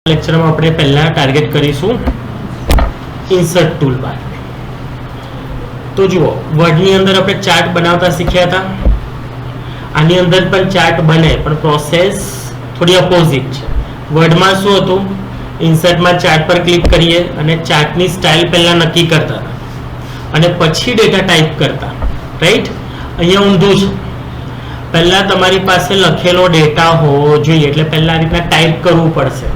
લેક્ચરમાં આપણે પહેલા ટાર્ગેટ કરીશું ઇન્સર્ટ ટૂલબાર. તો જુઓ, વર્ડની અંદર આપણે ચાર્ટ બનાવતા શીખ્યા હતા. આની અંદર પણ ચાર્ટ બને, પણ પ્રોસેસ થોડી અપોઝિટ છે. વર્ડમાં શું હતું, ઇન્સર્ટમાં ચાર્ટ પર ક્લિક કરીએ અને ચાર્ટની સ્ટાઇલ પહેલા નક્કી કરતા અને પછી ડેટા ટાઈપ કરતા, રાઈટ? અહીંયા ઊંધું છે. પહેલા તમારી પાસે લખેલો ડેટા હોવો જોઈએ, એટલે પહેલા આ રીતના ટાઈપ કરવું પડશે.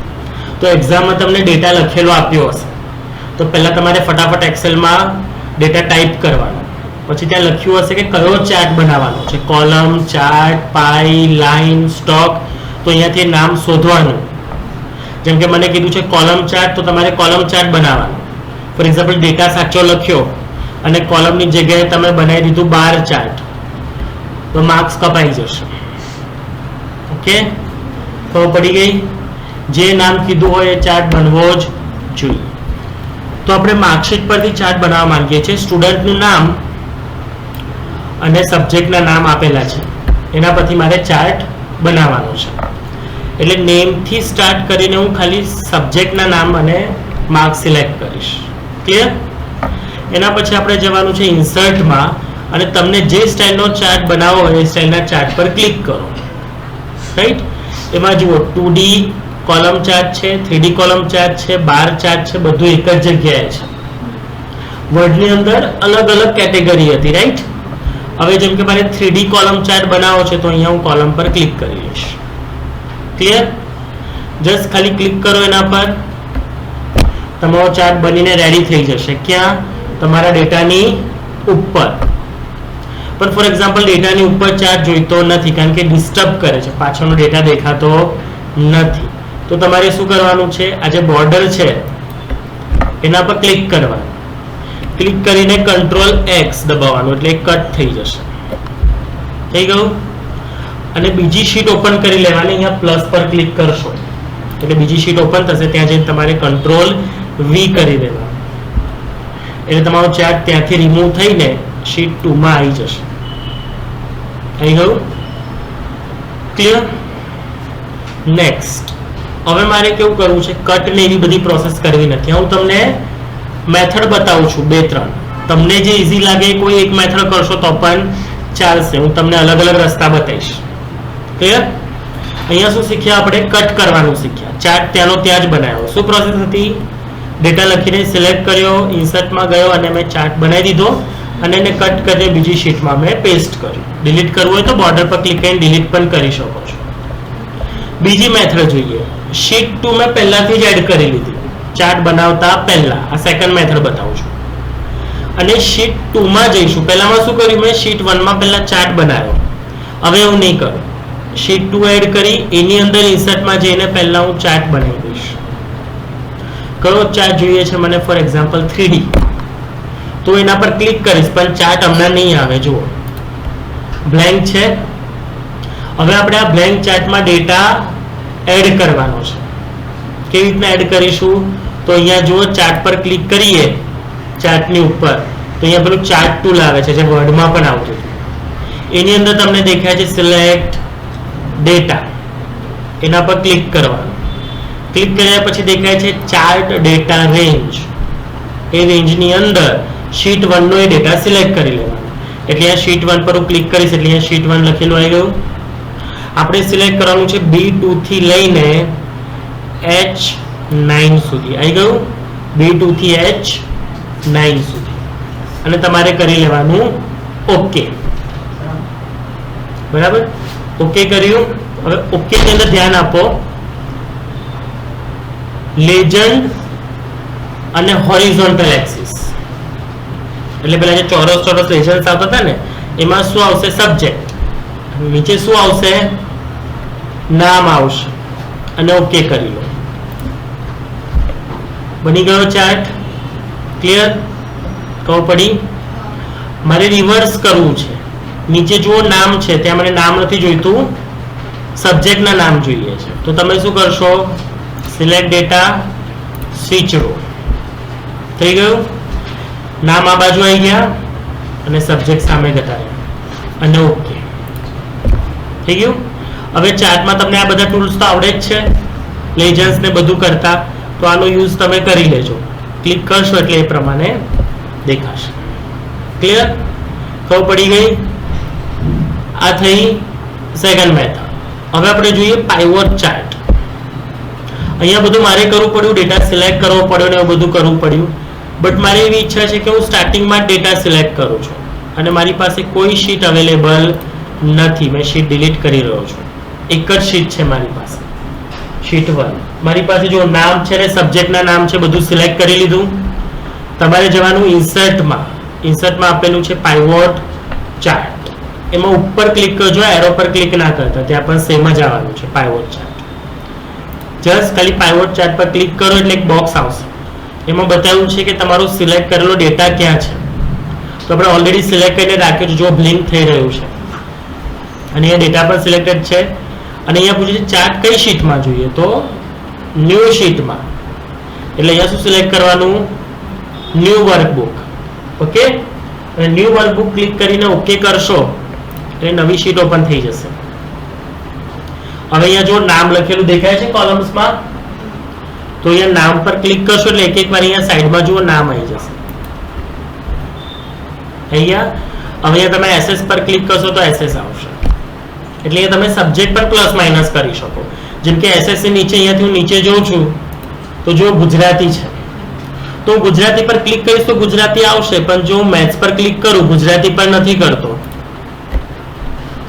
તો એક્ઝામમાં તમને ડેટા લખેલો આપ્યો હશે, તો પહેલા તમારે ફટાફટ એક્સેલમાં ડેટા ટાઈપ કરવાનો, પછી ત્યાં લખ્યું હશે કે કયો ચાર્ટ બનાવવાનો છે, કોલમ, ચાર્ટ, પાઈ, લાઈન, સ્ટોક. તો અહીંયાથી નામ શોધવાનું. જેમ કે મને કીધું છે કોલમ ચાર્ટ, તો તમારે કોલમ ચાર્ટ બનાવવાનો. ફોર એક્ઝામ્પલ ડેટા સાચો લખ્યો અને કોલમની જગ્યાએ તમે બનાવી દીધું બાર ચાર્ટ, તો માર્ક્સ કપાઈ જશે. ઓકે, ખબર પડી ગઈ? જે નામ કીધું હોય એ ચાર્ટ બનવો જ જોઈએ. તો આપણે માર્કશીટ પરથી ચાર્ટ બનાવવા માંગીએ છીએ. સ્ટુડન્ટનું નામ અને સબ્જેક્ટના નામ આપેલા છે, એના પરથી મારે ચાર્ટ બનાવવાનો છે. એટલે નેમથી સ્ટાર્ટ કરીને હું ખાલી સબ્જેક્ટના નામ અને માર્ક સિલેક્ટ કરીશ. ક્લિયર? એના પછી આપણે જવાનું છે ઇન્સર્ટમાં અને તમને જે સ્ટાઇલનો ચાર્ટ બનાવવો હોય એ સ્ટાઇલના ચાર્ટ પર ક્લિક કરો, રાઈટ? એમાં જુઓ 2D કોલમ ચાર્ટ છે, 3D કોલમ ચાર્ટ છે, બાર ચાર્ટ છે, બધું એક જ જગ્યાએ છે. વર્ડની અંદર અલગ અલગ કેટેગરી હતી, રાઈટ? હવે જેમ કે મારે 3D કોલમ ચાર્ટ બનાવવો છે, તો અહીંયા હું કોલમ પર ક્લિક કરી લઈશ. ક્લિયર? જસ્ટ ખાલી ક્લિક કરો એના પર, તમારો ચાર્ટ બનીને રેડી થઈ જશે. ક્યાં? તમારા ડેટાની ઉપર. પણ ફોર એક્ઝામ્પલ ડેટાની ઉપર ચાર્ટ જોઈતો નથી, કારણ કે ડિસ્ટર્બ કરે છે, પાછળનો ડેટા દેખાતો નથી. તો તમારે શું કરવાનું છે, આ જે બોર્ડર છે એના પર ક્લિક કરવાનું. ક્લિક કરીને કંટ્રોલ X દબાવવાનું, એટલે કટ થઈ જશે. થઈ ગયું? અને બીજી શીટ ઓપન કરી લેવાની. અહીંયા પ્લસ પર ક્લિક કરશો એટલે બીજી શીટ ઓપન થશે. ત્યાં જઈને તમારે કંટ્રોલ V કરી દેવાનું, એટલે તમારો ચાર્ટ ત્યાંથી રિમૂવ થઈને શીટ 2 માં આવી જશે. થઈ ગયું? ક્લિયર? નેક્સ્ટ, હવે મારે કેવું કરવું છે, કટ ને એવી બધી પ્રોસેસ કરવી નથી. હું તમને મેથડ બતાવું છું 2-3. તમને જે ઈઝી લાગે કોઈ એક મેથડ કરશો તો પણ ચાલશે. હું તમને અલગ અલગ રસ્તા બતાવીશ. ક્લિયર? અહીંયા શું શીખ્યા આપણે? કટ કરવાનું શીખ્યા. ચાર્ટ ત્યાંનો ત્યાં જ બનાવ્યો. શું પ્રોસેસ હતી? ડેટા લખીને સિલેક્ટ કર્યો, ઇન્સર્ટમાં ગયો અને મેં ચાર્ટ બનાવી દીધો અને એને કટ કરીને બીજી શીટમાં મેં પેસ્ટ કર્યું. ડિલીટ કરવું હોય તો બોર્ડર પર ક્લિક કરીને ડિલીટ પણ કરી શકો છો. બીજી મેથડ જોઈએ. શીટ 2 મેં પહેલાથી જ એડ કરી લીધી ચાર્ટ બનાવતા પહેલા. આ સેકન્ડ મેથડ બતાવું છું. અને શીટ 2 માં જઈશું. પહેલામાં શું કર્યું મેં? શીટ 1 માં પહેલા ચાર્ટ બનાવ્યો. હવે એવું નહીં કરું. શીટ 2 એડ કરી એની અંદર ઇન્સર્ટમાં જઈને પહેલા હું ચાર્ટ બનાવી દઈશ. કયો ચાર્ટ જોઈએ છે મને? For example 3D. તો એના પર ક્લિક કરીશ, પણ ચાર્ટ હમણાં નહીં આવે. જુઓ, બ્લેન્ક છે. હવે આપણે આ બ્લેન્ક ચાર્ટમાં ડેટા એડ કરવાનો છે. કેવી રીતના એડ કરીશું? તો અહીંયા જુઓ, ચાર્ટ પર ક્લિક કરીએ ચાર્ટની ઉપર, તો અહીંયા પેલું ચાર્ટ ટૂલ આવે છે, જે વર્ડમાં પણ આવતું હતું. એની અંદર તમને દેખાય છે સિલેક્ટ ડેટા. એના પર ક્લિક કરવાનું. ક્લિક કર્યા પછી દેખાય છે ચાર્ટ ડેટા રેન્જ. એ રેન્જની અંદર શીટ 1 નો એ ડેટા સિલેક્ટ કરી લેવાનો. એટલે આ શીટ 1 પર હું ક્લિક કરીશ એટલે અહીંયા શીટ 1 લખેલું આવી ગયું. આપણે સિલેક્ટ કરવાનું છે B2 થી લઈને H9 સુધી. આવી ગયું? B2 થી H9 સુધી. અને તમારે કરી લેવાનું ઓકે. બરાબર? ઓકે કર્યું. હવે ઓકે ની અંદર ધ્યાન આપો, લેજન્ડ અને હોરિઝોન્ટલ એક્સિસ. એટલે પેલા જે ચોરસ લેજન્ડ આવતા હતા ને, એમાં શું આવશે? સબ્જેક્ટ. નીચે શું આવશે? નામ આવશે. અને ઓકે કરી લો. બની ગયો ચાર્ટ. ક્લિયર? ખબર પડી? મારે રિવર્સ કરવું છે. નીચે જુઓ નામ છે, ત્યાં મને નામ નથી જોઈતું, સબ્જેક્ટના નામ જોઈએ છે. તો તમે શું કરશો? Select data, switch row. થઈ ગયું? નામ આ બાજુ આવી ગયા અને સબ્જેક્ટ સામે ઘટાડ્યા અને ઓકે. થઈ ગયું? હવે ચાર્ટમાં તમને આ બધા ટૂલ્સ તો આવડે જ છે. લેજન્સ ને બધું કરતા, તો આનો યુઝ તમે કરી લેજો. ક્લિક કરશો એટલે એ પ્રમાણે દેખાશે. ક્લિયર? ખબર પડી ગઈ? આ થઈ સેકન્ડ મેથડ. હવે આપણે જોઈએ પાઇવોટ ચાર્ટ. અહીંયા બધું મારે કરવું પડ્યું, ડેટા સિલેક્ટ કરવો પડ્યો ને એવું બધું કરવું પડ્યું. બટ મારી એવી ઈચ્છા છે કે હું સ્ટાર્ટિંગમાં ડેટા સિલેક્ટ કરું છું અને મારી પાસે કોઈ શીટ અવેલેબલ નથી. મેં શીટ ડિલીટ કરી રહ્યો છું. એક જ શીટ છે મારી પાસે, શીટ 1. મારી પાસે જો નામ છે ને સબ્જેક્ટના નામ છે, બધું સિલેક્ટ કરી લીધું. તમારે જવાનું ઇન્સર્ટમાં. ઇન્સર્ટમાં આપેલું છે પાઇવોટ ચાર્ટ. એમાં ઉપર ક્લિક કરજો, એરો પર ક્લિક ના કરતા, ત્યાં પણ સેમ જ આવવાનું છે પાઇવોટ ચાર્ટ. જસ્ટ ખાલી પાઇવોટ ચાર્ટ પર ક્લિક કરો એટલે એક બોક્સ આવશે. એમાં બતાવ્યું છે કે તમારો સિલેક્ટ કરેલો ડેટા ક્યાં છે. તો આપણે ઓલરેડી સિલેક્ટ કરીને રાખ્યું છે, જો બ્લિંક થઈ રહ્યું છે અને અહીંયા ડેટા પણ સિલેક્ટેડ છે. અને અહીંયા પૂછે છે ચાર્ટ કઈ શીટમાં જોઈએ, તો ન્યૂ શીટમાં. એટલે અહીંયા શું સિલેક્ટ કરવાનું? New workbook. ઓકે, અને ન્યૂ વર્કબુક ક્લિક કરીને ઓકે કરશો એટલે નવી શીટ ઓપન થઈ જશે. હવે અહીંયા જો નામ લખેલું દેખાય છે કોલમ્સમાં, તો અહીંયા નામ પર ક્લિક કરશો એટલે એક એક વાર અહીંયા સાઈડમાં જુઓ નામ આવી જશે. અહીંયા તમે એસએસ પર ક્લિક કરશો તો એસએસ આવશે. એટલે અહીંયા તમે સબ્જેક્ટ પર પ્લસ માઇનસ કરી શકો. જેમ કે એસએસ ની નીચે અહીંયાથી હું નીચે જોઉં છું તો જો ગુજરાતી છે, તો ગુજરાતી પર ક્લિક કરીશ તો ગુજરાતી આવશે. પણ જો હું મેથ્સ પર ક્લિક કરું, ગુજરાતી પર નથી કરતો,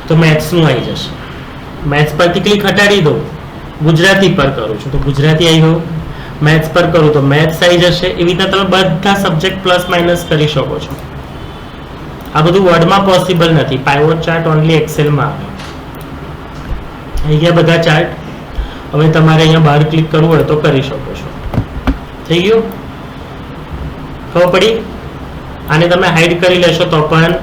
તો મેથ્સ નું આવી જશે. મેથ્સ પરથી ક્લિક હટાડી દો, ગુજરાતી પર કરું છું તો ગુજરાતી આવી ગયું. મેથ્સ પર કરું તો મેથ્સ આવી જશે. એવી રીતે તમે બધા સબ્જેક્ટ પ્લસ માઇનસ કરી શકો છો. આ બધું વર્ડમાં પોસિબલ નથી. પાઇવોટ ચાર્ટ ઓનલી એક્સેલમાં આવે. અહીંયા બધા ચાર્ટ. હવે તમારે અહીંયા બહાર ક્લિક કરવું હોય તો કરી શકો છો. થઈ ગયું? ખબર પડી? આને તમે હાઈડ કરી લેશો તો પણ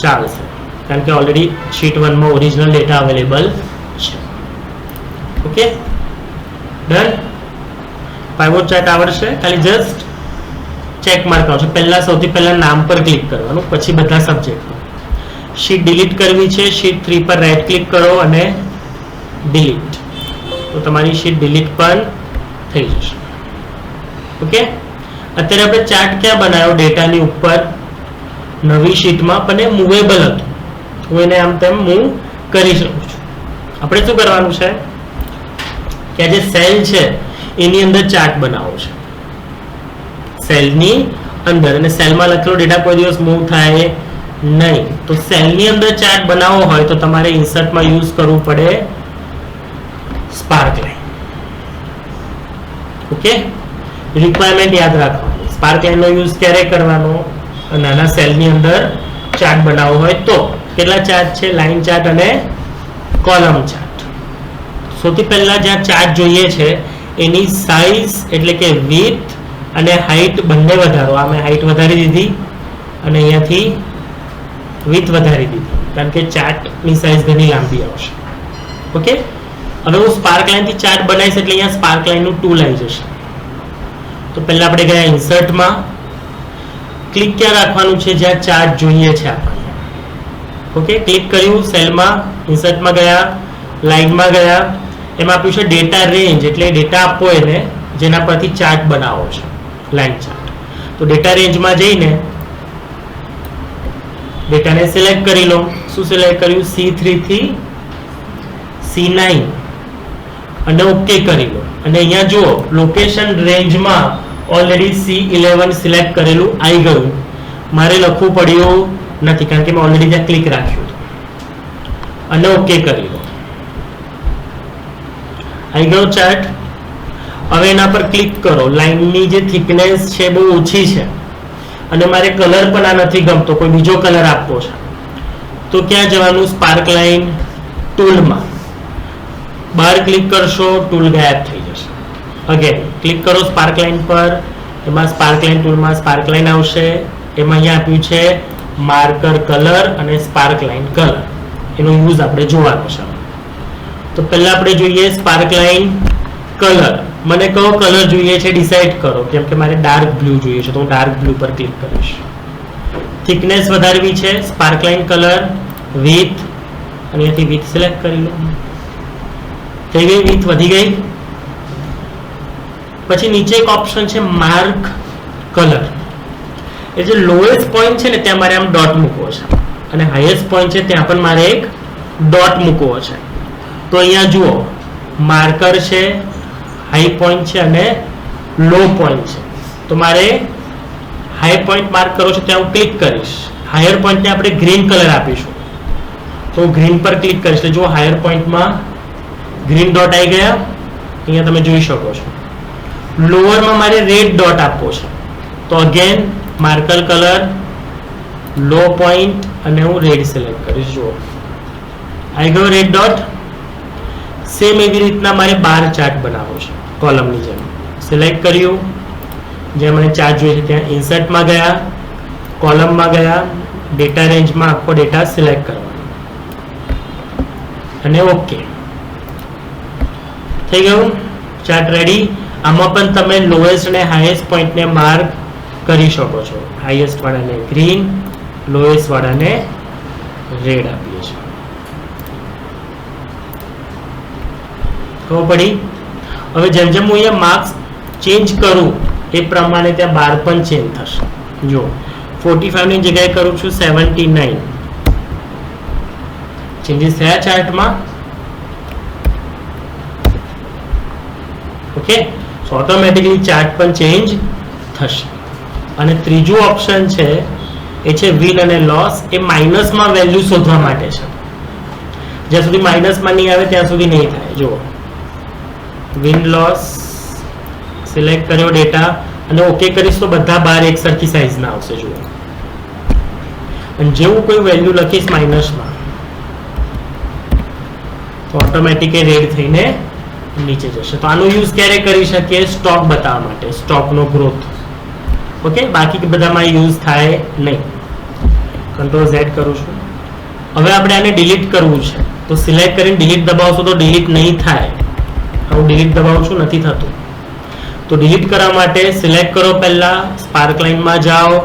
ચાલશે, કારણ કે ઓલરેડી શીટ 1 માં ઓરિજિનલ ડેટા અવેલેબલ છે. Okay, done. પાઇવોટ ચાર્ટ આવડશે. ખાલી જસ્ટ ચેક માર્ક આવશે. પહેલા સૌથી પહેલા નામ પર ક્લિક કરવાનું, પછી બધા સબ્જેક્ટ. શીટ ડિલીટ કરવી છે, શીટ 3 પર રાઈટ ક્લિક કરો અને ડિલીટ, તો તમારી શીટ ડિલીટ પણ થઈ જશે. ઓકે, અત્યારે આપણે ચાર્ટ ક્યાં બનાવ્યો? ડેટાની ઉપર નવી શીટમાં, પણ એ મૂવેબલ હતું. હું એને આમ તેમ મૂવ કરી શકું છું. આપણે શું કરવાનું છે કે આ જે સેલ છે એની અંદર ચાર્ટ બનાવવો છે. સેલની અંદર, અને સેલમાં લખેલો ડેટા કોઈ દિવસ મૂવ થાય નહીં. તો સેલની અંદર ચાર્ટ બનાવવો હોય તો તમારે ઇન્સર્ટમાં યુઝ કરવું પડે સ્પાર્કલાઇન. ઓકે, રિક્વાયરમેન્ટ યાદ રાખવાની. સ્પાર્કલાઇનનો યુઝ ક્યારે કરવાનો? નાના સેલની અંદર ચાર્ટ બનાવવો હોય તો. કેટલા ચાર્ટ છે? લાઇન ચાર્ટ અને કોલમ ચાર્ટ. સૌથી પહેલા જ્યાં ચાર્ટ જોઈએ છે એની સાઇઝ એટલે કે વિડ્થ અને હાઈટ બંને વધારો. આ મેં હાઈટ વધારી દીધી અને અહીંયાથી વિડ્થ વધારી દીધી, કારણ કે ચાર્ટની સાઇઝ ઘણી લાંબી આવશે. ઓકે, હવે હું સ્પાર્કલાઇન થી ચાર્ટ બનાવીશ એટલે અહીંયા સ્પાર્કલાઇન નું ટૂલ આવી જશે. તો પહેલા આપણે ગયા ઇન્સર્ટમાં. ક્લિક ક્યાં રાખવાનું છે? જ્યાં ચાર્ટ જોઈએ છે આપણને. ઓકે, ક્લિક કર્યું, સેલમાં, ઇન્સર્ટમાં ગયા, લાઇનમાં ગયા. એમાં આપ્યું છે ડેટા રેન્જ, એટલે ડેટા આપો એને જેના પરથી ચાર્ટ બનાવો છે, લાઇન ચાર્ટ. તો ડેટા રેન્જમાં જઈને ડેટાને સિલેક્ટ કરી લો. શું સિલેક્ટ કર્યું? C3 થી C9 અને ઓકે કરી લો. અને અહીંયા જુઓ લોકેશન રેન્જમાં ઓલરેડી C11 સિલેક્ટ કરેલું આવી ગયું. મારે લખવું પડ્યું નથી, કારણ કે મેં ઓલરેડી ત્યાં ક્લિક રાખ્યું અને ઓકે કરી લો. આવી ગયો ચાર્ટ. હવે એના પર ક્લિક કરો. લાઇનની જે થિકનેસ છે બહુ ઓછી છે અને મારે કલર પણ આ નથી ગમતો, કોઈ બીજો કલર આપવો છે. તો ક્યાં જવાનું? સ્પાર્કલાઇન ટૂલમાં. બહાર ક્લિક કરશો, ટૂલ ગાયબ થઈ જશે. અગેન ક્લિક કરો સ્પાર્કલાઇન પર. એમાં સ્પાર્કલાઇન ટૂલમાં સ્પાર્કલાઇન આવશે. એમાં અહીંયા આપ્યું છે માર્કર કલર અને સ્પાર્કલાઇન કલર. એનો યુઝ આપણે જોવાનો છે. તો પહેલા આપણે જોઈએ સ્પાર્કલાઇન કલર. મને કયો કલર જોઈએ છે ડિસાઈડ કરો. કેમ કે મારે ડાર્ક બ્લુ જોઈએ છે તો હું ડાર્ક બ્લુ પર ક્લિક કરીશ. થિકનેસ વધારવી છે, સ્પાર્કલાઇન કલર, વિડ્થ, અને અહીંયાથી વિડ્થ સિલેક્ટ કરી લો. થઈ ગઈ વિડ્થ, વધી ગઈ. પછી નીચે એક ઓપ્શન છે માર્ક કલર. એ જે લોએસ્ટ પોઈન્ટ છે ને ત્યાં મારે આમ ડોટ મૂકવો છે અને હાઈએસ્ટ પોઈન્ટ છે ત્યાં પણ મારે એક ડોટ મૂકવો છે. તો અહીંયા જુઓ માર્કર છે, હાઈ પોઈન્ટ છે અને લો પોઈન્ટ છે. તો મારે હાઈ પોઈન્ટ માર્ક કરવો છે ત્યાં હું ક્લિક કરીશ. હાયર પોઈન્ટને આપણે ગ્રીન કલર આપીશું તો હું ગ્રીન પર ક્લિક કરીશ એટલે જુઓ હાયર પોઈન્ટમાં ગ્રીન ડોટ આવી ગયા, અહીંયા તમે જોઈ શકો છો. લોઅરમાં મારે રેડ ડોટ આપવો છે તો અગેન માર્કર કલર, લો પોઈન્ટ અને હું રેડ સિલેક્ટ કરીશ. જુઓ આવી ગયો રેડ ડોટ. સેમ એવી રીતના મારે બાર ચાર્ટ બનાવવો છે કોલમની જેમ. સિલેક્ટ કર્યું, જે મને ચાર્ટ જોઈએ છે ત્યાં ઇન્સર્ટમાં ગયા, કોલમમાં ગયા, ડેટા રેન્જમાં આખો ડેટા સિલેક્ટ કરવાનો અને ઓકે થઈ ગયું. Chart ready. આમાં પણ તમે લોએસ્ટ અને હાઈએસ્ટ પોઈન્ટને માર્ક કરી શકો છો. હાઈએસ્ટ વાળાને ગ્રીન, લોએસ્ટ વાળાને રેડ આપીએ છીએ. ખબર પડી? હવે જેમ જેમ હું અહીંયા માર્ક્સ ચેન્જ કરું એ પ્રમાણે ત્યાં બાર પણ ચેન્જ થશે. જો 45 ની જગ્યાએ કરું છું 79. ચેન્જીસ થયા ચાર્ટમાં. ઓકે, સો ઓટોમેટિકલી ચાર્ટ પણ ચેન્જ થશે. અને ત્રીજું ઓપ્શન છે એ છે વિન અને લોસ. એ માઇનસમાં વેલ્યુ શોધવા માટે છે. જ્યાં સુધી માઇનસમાં નહીં આવે ત્યાં સુધી નહીં થાય. જુઓ વિન લોસ સિલેક્ટ કર્યો ડેટા અને ઓકે કરીશ તો બધા બાર એક સરખી સાઈઝના આવશે. જુઓ અને જેવું કોઈ વેલ્યુ લખીશ માઇનસમાં તો ઓટોમેટિક રેડ થઈને નીચે જશે. તો આનો યુઝ ક્યારે કરી શકીએ? સ્ટોક બતાવવા માટે, સ્ટોકનો ગ્રોથ. ઓકે, બાકી બધામાં યુઝ થાય નહીં. કંટ્રોલ Z કરું છું. હવે આપણે આને ડિલીટ કરવું છે તો સિલેક્ટ કરીને ડિલીટ દબાવશો તો ડિલીટ નહીં થાય. હું ડિલીટ દબાવું છું, નથી થતું. તો ડિલીટ કરવા માટે સિલેક્ટ કરો, પહેલા સ્પાર્ક લાઇનમાં જાઓ,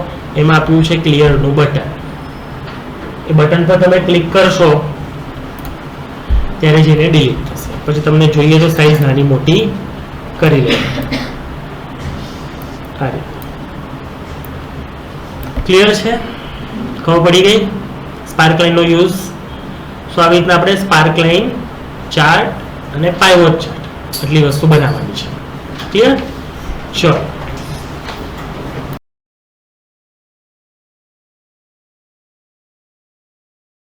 એમાં આપ્યું છે ક્લિયરનું બટન. એ બટન પર તમે ક્લિક કરશો ત્યારે જઈને ડિલીટ થશે. પછી તમને જોઈએ તો સાઈઝ નાની મોટી કરી લે. ક્લિયર છે? ખબર પડી ગઈ સ્પાર્ક લાઇનનો યુઝ? સો આવી રીતના આપણે સ્પાર્ક લાઇન, ચાર્ટ અને પાઇવોટ ચાર્ટ એટલી વસ્તુ બનાવવાની છે. ક્લિયર? શ્યોર.